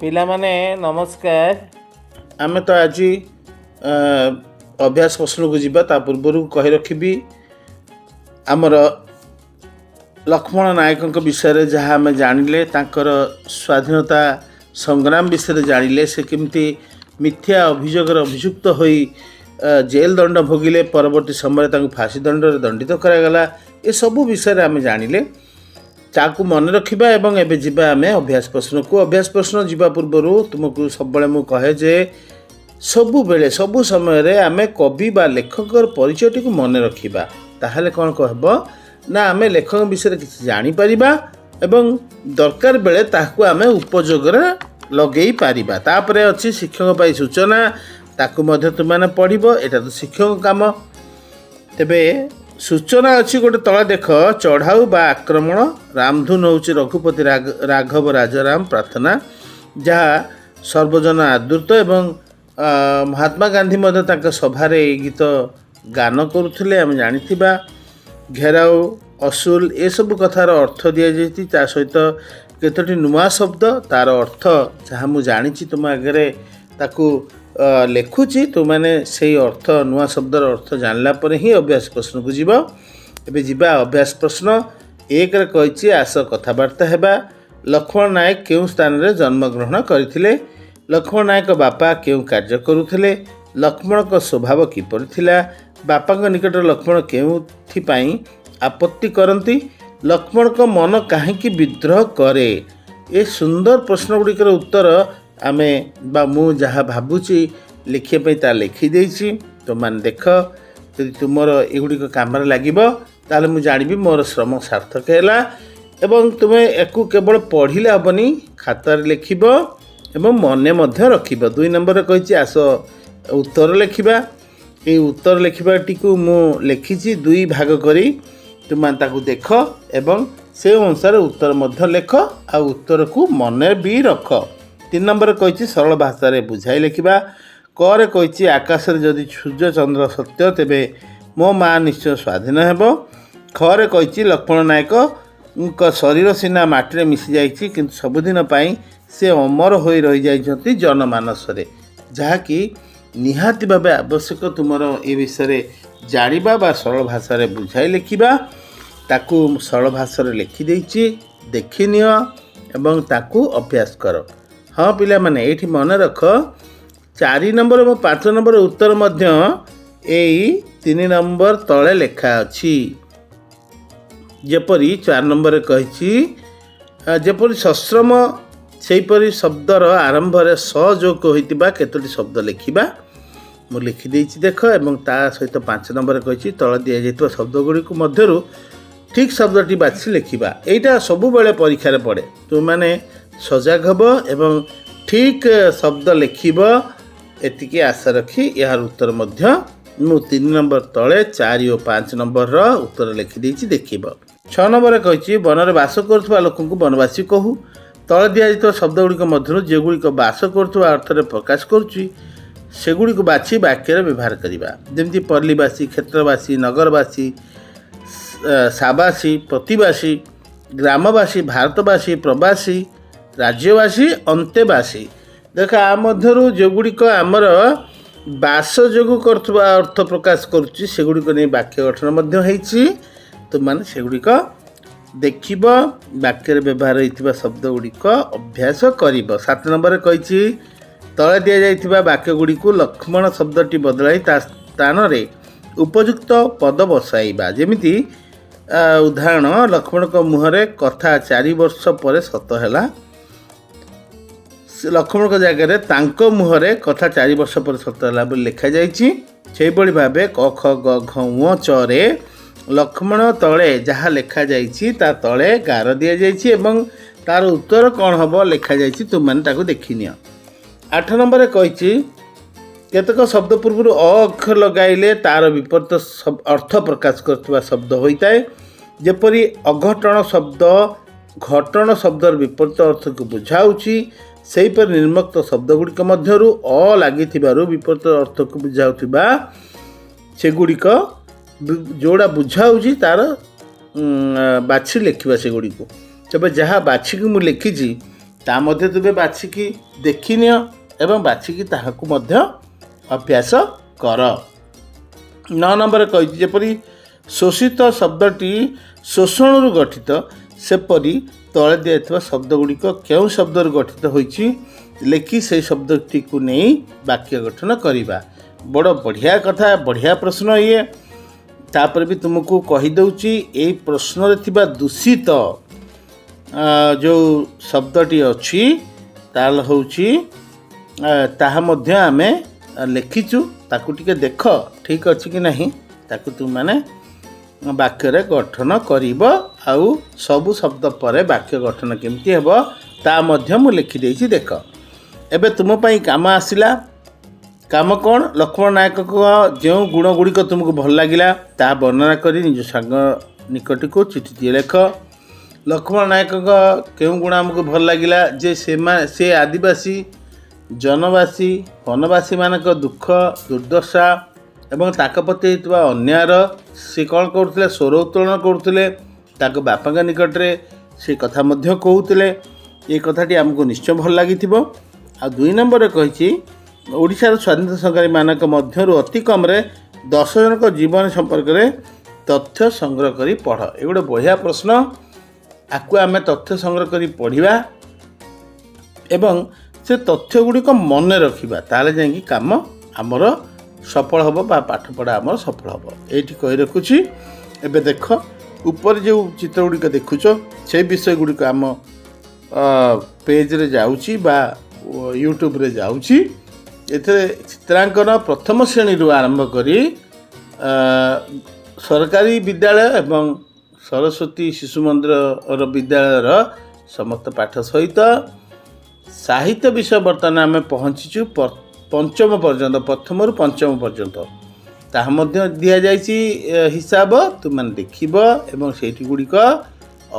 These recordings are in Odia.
ପିଲାମାନେ ନମସ୍କାର। ଆମେ ତ ଆଜି ଅଭ୍ୟାସ ପ୍ରଶ୍ନକୁ ଯିବା। ତା ପୂର୍ବରୁ କହି ରଖିବି ଆମର ଲକ୍ଷ୍ମଣ ନାୟକଙ୍କ ବିଷୟରେ ଯାହା ଆମେ ଜାଣିଲେ, ତାଙ୍କର ସ୍ୱାଧୀନତା ସଂଗ୍ରାମ ବିଷୟରେ ଜାଣିଲେ, ସେ କେମିତି ମିଥ୍ୟା ଅଭିଯୋଗରେ ଅଭିଯୁକ୍ତ ହୋଇ ଜେଲ୍ ଦଣ୍ଡ ଭୋଗିଲେ, ପରବର୍ତ୍ତୀ ସମୟରେ ତାଙ୍କୁ ଫାଶୀ ଦଣ୍ଡରେ ଦଣ୍ଡିତ କରାଗଲା, ଏସବୁ ବିଷୟରେ ଆମେ ଜାଣିଲେ। ତାକୁ ମନେ ରଖିବା ଏବଂ ଏବେ ଯିବା ଆମେ ଅଭ୍ୟାସ ପ୍ରଶ୍ନକୁ। ଅଭ୍ୟାସ ପ୍ରଶ୍ନ ଯିବା ପୂର୍ବରୁ ତୁମକୁ ସବୁବେଳେ ମୁଁ କହେ ଯେ ସବୁବେଳେ ସବୁ ସମୟରେ ଆମେ କବି ବା ଲେଖକର ପରିଚୟଟିକୁ ମନେ ରଖିବା। ତାହେଲେ କ'ଣ କହିବ ନା ଆମେ ଲେଖକ ବିଷୟରେ କିଛି ଜାଣିପାରିବା ଏବଂ ଦରକାର ବେଳେ ତାହାକୁ ଆମେ ଉପଯୋଗରେ ଲଗେଇ ପାରିବା। ତାପରେ ଅଛି ଶିକ୍ଷକ ପାଇଁ ସୂଚନା, ତାକୁ ମଧ୍ୟ ତୁମମାନେ ପଢ଼ିବ, ଏଇଟା ତ ଶିକ୍ଷକ କାମ। ତେବେ ସୂଚନା ଅଛି ଗୋଟେ ତଳେ ଦେଖ, ଚଢ଼ାଉ ବା ଆକ୍ରମଣ, ରାମଧୁନ ହେଉଛି ରଘୁପତି ରାଘବ ରାଜାରାମ ପ୍ରାର୍ଥନା, ଯାହା ସର୍ବଜନ ଆଦୃତ ଏବଂ ମହାତ୍ମା ଗାନ୍ଧୀ ମଧ୍ୟ ତାଙ୍କ ସଭାରେ ଏହି ଗୀତ ଗାନ କରୁଥିଲେ, ଆମେ ଜାଣିଥିବା। ଘେରାଉ, ଅସୁଲ, ଏସବୁ କଥାର ଅର୍ଥ ଦିଆଯାଇଛି, ତା ସହିତ କେତୋଟି ନୂଆ ଶବ୍ଦ, ତାର ଅର୍ଥ ଯାହା ମୁଁ ଜାଣିଛି ତୁମ ଆଗରେ ତାକୁ ଲେଖୁଛି। ତୁମମାନେ ସେଇ ଅର୍ଥ, ନୂଆ ଶବ୍ଦର ଅର୍ଥ ଜାଣିଲା ପରେ ହିଁ ଅଭ୍ୟାସ ପ୍ରଶ୍ନକୁ ଯିବ। ଏବେ ଯିବା ଅଭ୍ୟାସ ପ୍ରଶ୍ନ। 1ରେ କହିଛି ଆସ କଥାବାର୍ତ୍ତା ହେବା। ଲକ୍ଷ୍ମଣ ନାୟକ କେଉଁ ସ୍ଥାନରେ ଜନ୍ମଗ୍ରହଣ କରିଥିଲେ? ଲକ୍ଷ୍ମଣ ନାୟକ ବାପା କେଉଁ କାର୍ଯ୍ୟ କରୁଥିଲେ? ଲକ୍ଷ୍ମଣଙ୍କ ସ୍ୱଭାବ କିପରି ଥିଲା? ବାପାଙ୍କ ନିକଟରେ ଲକ୍ଷ୍ମଣ କେଉଁଥିପାଇଁ ଆପତ୍ତି କରନ୍ତି? ଲକ୍ଷ୍ମଣଙ୍କ ମନ କାହିଁକି ବିଦ୍ରୋହ କରେ? ଏ ସୁନ୍ଦର ପ୍ରଶ୍ନଗୁଡ଼ିକର ଉତ୍ତର ଆମେ ବା ମୁଁ ଯାହା ଭାବୁଛି ଲେଖିବା ପାଇଁ ତାହା ଲେଖିଦେଇଛି। ତୁମମାନେ ଦେଖ, ଯଦି ତୁମର ଏଗୁଡ଼ିକ କାମରେ ଲାଗିବ ତାହେଲେ ମୁଁ ଜାଣିବି ମୋର ଶ୍ରମ ସାର୍ଥକ ହେଲା। ଏବଂ ତୁମେ ୟାକୁ କେବଳ ପଢ଼ିଲେ ହେବନି, ଖାତାରେ ଲେଖିବ ଏବଂ ମନେ ମଧ୍ୟ ରଖିବ। 2 ନମ୍ବରରେ କହିଛି ଆସ ଉତ୍ତର ଲେଖିବା। ଏହି ଉତ୍ତର ଲେଖିବାଟିକୁ ମୁଁ ଲେଖିଛି 2 ଭାଗ କରି। ତୁମମାନେ ତାକୁ ଦେଖ ଏବଂ ସେ ଅନୁସାରେ ଉତ୍ତର ମଧ୍ୟ ଲେଖ ଆଉ ଉତ୍ତରକୁ ମନେ ବି ରଖ। 3 ନମ୍ବରରେ କହିଛି ସରଳ ଭାଷାରେ ବୁଝାଇ ଲେଖିବା। କରେ କହିଛି ଆକାଶରେ ଯଦି ସୂର୍ଯ୍ୟ ଚନ୍ଦ୍ର ସତ୍ୟ ତେବେ ମୋ ମା' ନିଶ୍ଚୟ ସ୍ୱାଧୀନ ହେବ। ଖରେ କହିଛି ଲକ୍ଷ୍ମଣ ନାୟକଙ୍କ ଶରୀର ସିନା ମାଟିରେ ମିଶିଯାଇଛି କିନ୍ତୁ ସବୁଦିନ ପାଇଁ ସେ ଅମର ହୋଇ ରହିଯାଇଛନ୍ତି ଜନମାନସରେ, ଯାହାକି ନିହାତି ଭାବେ ଆବଶ୍ୟକ ତୁମର ଏ ବିଷୟରେ ଜାଣିବା ବା ସରଳ ଭାଷାରେ ବୁଝାଇ ଲେଖିବା। ତାକୁ ସରଳ ଭାଷାରେ ଲେଖିଦେଇଛି, ଦେଖିନିଅ ଏବଂ ତାକୁ ଅଭ୍ୟାସ କର। ହଁ ପିଲାମାନେ, ଏଇଠି ମନେ ରଖ 4 ନମ୍ବର ଏବଂ 5 ନମ୍ବର ଉତ୍ତର ମଧ୍ୟ ଏଇ 3 ନମ୍ବର ତଳେ ଲେଖା ଅଛି। ଯେପରି 4 ନମ୍ବରରେ କହିଛି ଯେପରି ସଶ୍ରମ, ସେହିପରି ଶବ୍ଦର ଆରମ୍ଭରେ ସ ଯୋଗ ହୋଇଥିବା କେତୋଟି ଶବ୍ଦ ଲେଖିବା। ମୁଁ ଲେଖିଦେଇଛି ଦେଖ। ଏବଂ ତା ସହିତ 5 ନମ୍ବରରେ କହିଛି ତଳେ ଦିଆଯାଇଥିବା ଶବ୍ଦଗୁଡ଼ିକୁ ମଧ୍ୟରୁ ଠିକ୍ ଶବ୍ଦଟି ବାଛି ଲେଖିବା। ଏଇଟା ସବୁବେଳେ ପରୀକ୍ଷାରେ ପଡ଼େ। ତୁମମାନେ ସଜାଗ ହେବ ଏବଂ ଠିକ୍ ଶବ୍ଦ ଲେଖିବ, ଏତିକି ଆଶା ରଖି ଏହାର ଉତ୍ତର ମଧ୍ୟ ମୁଁ 3 ନମ୍ବର ତଳେ 4 ଓ 5 ନମ୍ବରର ଉତ୍ତର ଲେଖିଦେଇଛି, ଦେଖିବ। 6 ନମ୍ବରରେ କହିଛି ବନରେ ବାସ କରୁଥିବା ଲୋକଙ୍କୁ ବନବାସୀ କହୁ। ତଳେ ଦିଆଯାଇଥିବା ଶବ୍ଦଗୁଡ଼ିକ ମଧ୍ୟରୁ ଯେଗୁଡ଼ିକ ବାସ କରୁଥିବା ଅର୍ଥରେ ପ୍ରକାଶ କରୁଛି ସେଗୁଡ଼ିକୁ ବାଛି ବାକ୍ୟରେ ବ୍ୟବହାର କରିବା। ଯେମିତି ପଲ୍ଲୀବାସୀ, କ୍ଷେତ୍ରବାସୀ, ନଗରବାସୀ, ସାବାସୀ, ପ୍ରତିବାସୀ, ଗ୍ରାମବାସୀ, ଭାରତବାସୀ, ପ୍ରବାସୀ, ରାଜ୍ୟବାସୀ, ଅନ୍ତେବାସୀ। ଦେଖ, ଆ ମଧ୍ୟରୁ ଯେଉଁଗୁଡ଼ିକ ଆମର ବାସ ଯୋଗୁଁ କରୁଥିବା ଅର୍ଥ ପ୍ରକାଶ କରୁଛି ସେଗୁଡ଼ିକ ନେଇ ବାକ୍ୟ ଗଠନ ମଧ୍ୟ ହେଇଛି। ତୁମମାନେ ସେଗୁଡ଼ିକ ଦେଖିବ, ବାକ୍ୟରେ ବ୍ୟବହାର ହୋଇଥିବା ଶବ୍ଦଗୁଡ଼ିକ ଅଭ୍ୟାସ କରିବ। 7 ନମ୍ବରରେ କହିଛି ତଳେ ଦିଆଯାଇଥିବା ବାକ୍ୟଗୁଡ଼ିକୁ ଲକ୍ଷ୍ମଣ ଶବ୍ଦଟି ବଦଳାଇ ତା ସ୍ଥାନରେ ଉପଯୁକ୍ତ ପଦ ବସାଇବା। ଯେମିତି ଉଦାହରଣ, ଲକ୍ଷ୍ମଣଙ୍କ ମୁହଁରେ କଥା 4 ବର୍ଷ ପରେ ସତ ହେଲା। ଲକ୍ଷ୍ମଣଙ୍କ ଜାଗାରେ ତାଙ୍କ ମୁହଁରେ କଥା 4 ବର୍ଷ ପରେ ସତ ହେଲା ବୋଲି ଲେଖାଯାଇଛି। ସେହିଭଳି ଭାବେ କ, ଖ, ଗ, ଘ, ଙ, ଚରେ ଲକ୍ଷ୍ମଣ ତଳେ ଯାହା ଲେଖାଯାଇଛି ତା ତଳେ ଗାର ଦିଆଯାଇଛି ଏବଂ ତାର ଉତ୍ତର କ'ଣ ହେବ ଲେଖାଯାଇଛି, ତୁମମାନେ ତାକୁ ଦେଖିନିଅ। 8 ନମ୍ବରରେ କହିଛି କେତେକ ଶବ୍ଦ ପୂର୍ବରୁ ଅକ୍ଷର ଲଗାଇଲେ ତାର ବିପରୀତ ଅର୍ଥ ପ୍ରକାଶ କରୁଥିବା ଶବ୍ଦ ହୋଇଥାଏ। ଯେପରି ଅଘଟଣ ଶବ୍ଦ ଘଟଣ ଶବ୍ଦର ବିପରୀତ ଅର୍ଥକୁ ବୁଝାଉଛି, ସେହିପରି ନିର୍ମକ୍ତ ଶବ୍ଦଗୁଡ଼ିକ ମଧ୍ୟରୁ ଅ ଲାଗିଥିବାରୁ ବିପରୀତ ଅର୍ଥକୁ ବୁଝାଉଥିବା ସେଗୁଡ଼ିକ ଯେଉଁଟା ବୁଝାଉଛି ତାର ବାଛି ଲେଖିବା ସେଗୁଡ଼ିକୁ। ତେବେ ଯାହା ବାଛିକି ମୁଁ ଲେଖିଛି ତା ମଧ୍ୟ ତୁମେ ବାଛିକି ଦେଖିନିଅ ଏବଂ ବାଛିକି ତାହାକୁ ମଧ୍ୟ ଅଭ୍ୟାସ କର। 9 ନମ୍ବରରେ କହିଛି ଯେପରି ଶୋଷିତ ଶବ୍ଦଟି ଶୋଷଣରୁ ଗଠିତ, ସେପରି ତଳେ ଦିଆଯାଇଥିବା ଶବ୍ଦ ଗୁଡ଼ିକ କେଉଁ ଶବ୍ଦରୁ ଗଠିତ ହୋଇଛି ଲେଖି ସେହି ଶବ୍ଦଟିକୁ ନେଇ ବାକ୍ୟ ଗଠନ କରିବା। ବଡ଼ ବଢ଼ିଆ କଥା, ବଢ଼ିଆ ପ୍ରଶ୍ନ ଇଏ। ତାପରେ ବି ତୁମକୁ କହିଦେଉଛି ଏଇ ପ୍ରଶ୍ନରେ ଥିବା ଦୂଷିତ ଯେଉଁ ଶବ୍ଦଟି ଅଛି ତାହେଲେ ହେଉଛି ତାହା ମଧ୍ୟ ଆମେ ଲେଖିଛୁ, ତାକୁ ଟିକେ ଦେଖ ଠିକ୍ ଅଛି କି ନାହିଁ, ତାକୁ ତୁମମାନେ ବାକ୍ୟରେ ଗଠନ କରିବ। ଆଉ ସବୁ ଶବ୍ଦ ପରେ ବାକ୍ୟ ଗଠନ କେମିତି ହେବ ତା ମଧ୍ୟ ମୁଁ ଲେଖିଦେଇଛି। ଦେଖ, ଏବେ ତୁମ ପାଇଁ କାମ ଆସିଲା। କାମ କ'ଣ? ଲକ୍ଷ୍ମଣ ନାୟକଙ୍କ ଯେଉଁ ଗୁଣ ଗୁଡ଼ିକ ତୁମକୁ ଭଲ ଲାଗିଲା ତାହା ବର୍ଣ୍ଣନା କରି ନିଜ ସାଙ୍ଗ ନିକଟକୁ ଚିଠିଟିଏ ଲେଖ। ଲକ୍ଷ୍ମଣ ନାୟକଙ୍କ କେଉଁ ଗୁଣ ଆମକୁ ଭଲ ଲାଗିଲା? ଯେ ସେ ଆଦିବାସୀ ଜନବାସୀ ବନବାସୀମାନଙ୍କ ଦୁଃଖ ଦୁର୍ଦ୍ଦଶା ଏବଂ ତାଙ୍କ ପ୍ରତି ହେଇଥିବା ଅନ୍ୟାୟର ସେ କ'ଣ କରୁଥିଲେ? ସ୍ୱର ଉତ୍ତୋଳନ କରୁଥିଲେ। ତାଙ୍କ ବାପାଙ୍କ ନିକଟରେ ସେ କଥା ମଧ୍ୟ କହୁଥିଲେ। ଏ କଥାଟି ଆମକୁ ନିଶ୍ଚୟ ଭଲ ଲାଗିଥିବ। ଆଉ 2 ନମ୍ବରରେ କହିଛି ଓଡ଼ିଶାର ସ୍ୱାଧୀନତା ସଂଗ୍ରାମୀମାନଙ୍କ ମଧ୍ୟରୁ ଅତି କମ୍ରେ 10 ଜଣଙ୍କ ଜୀବନ ସମ୍ପର୍କରେ ତଥ୍ୟ ସଂଗ୍ରହ କରି ପଢ଼। ଏ ଗୋଟେ ବଢ଼ିଆ ପ୍ରଶ୍ନ। ଆକୁ ଆମେ ତଥ୍ୟ ସଂଗ୍ରହ କରି ପଢ଼ିବା ଏବଂ ସେ ତଥ୍ୟ ଗୁଡ଼ିକ ମନେ ରଖିବା, ତାହେଲେ ଯାଇକି କାମ ଆମର ସଫଳ ହେବ ବା ପାଠପଢ଼ା ଆମର ସଫଳ ହେବ। ଏଇଠି କହି ରଖୁଛି। ଏବେ ଦେଖ, ଉପରେ ଯେଉଁ ଚିତ୍ର ଗୁଡ଼ିକ ଦେଖୁଛ ସେଇ ବିଷୟ ଗୁଡ଼ିକ ଆମ ପେଜ୍ରେ ଯାଉଛି ବା ୟୁଟ୍ୟୁବ୍ରେ ଯାଉଛି। ଏଥିରେ ଚିତ୍ରାଙ୍କନ ପ୍ରଥମ ଶ୍ରେଣୀରୁ ଆରମ୍ଭ କରି ସରକାରୀ ବିଦ୍ୟାଳୟ ଏବଂ ସରସ୍ୱତୀ ଶିଶୁ ମନ୍ଦିରର ବିଦ୍ୟାଳୟର ସମସ୍ତ ପାଠ ସହିତ ସାହିତ୍ୟ ବିଷୟ ବର୍ତ୍ତମାନ ଆମେ ପହଞ୍ଚିଛୁ ପଞ୍ଚମ ପର୍ଯ୍ୟନ୍ତ, ପ୍ରଥମରୁ ପଞ୍ଚମ ପର୍ଯ୍ୟନ୍ତ। ତାହା ମଧ୍ୟ ଦିଆଯାଇଛି ହିସାବ। ତୁମମାନେ ଦେଖିବ ଏବଂ ସେଇଠି ଗୁଡ଼ିକ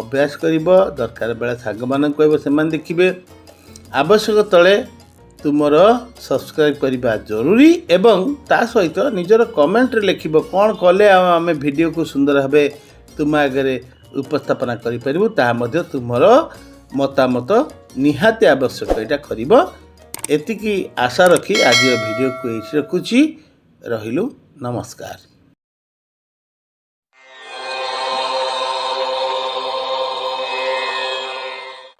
ଅଭ୍ୟାସ କରିବ। ଦରକାର ବେଳେ ସାଙ୍ଗମାନଙ୍କୁ କହିବ, ସେମାନେ ଦେଖିବେ। ଆବଶ୍ୟକ ତଳେ ତୁମର ସବସ୍କ୍ରାଇବ୍ କରିବା ଜରୁରୀ ଏବଂ ତା ସହିତ ନିଜର କମେଣ୍ଟରେ ଲେଖିବ କ'ଣ କଲେ ଆଉ ଆମେ ଭିଡ଼ିଓକୁ ସୁନ୍ଦର ଭାବେ ତୁମ ଆଗରେ ଉପସ୍ଥାପନା କରିପାରିବୁ। ତାହା ମଧ୍ୟ ତୁମର ମତାମତ ନିହାତି ଆବଶ୍ୟକ, ଏଇଟା କରିବ। ଏତିକି ଆଶା ରଖି ଆଜିର ଭିଡ଼ିଓକୁ ଏଇଠି ରଖୁଛି। ରହିଲୁ, ନମସ୍କାର।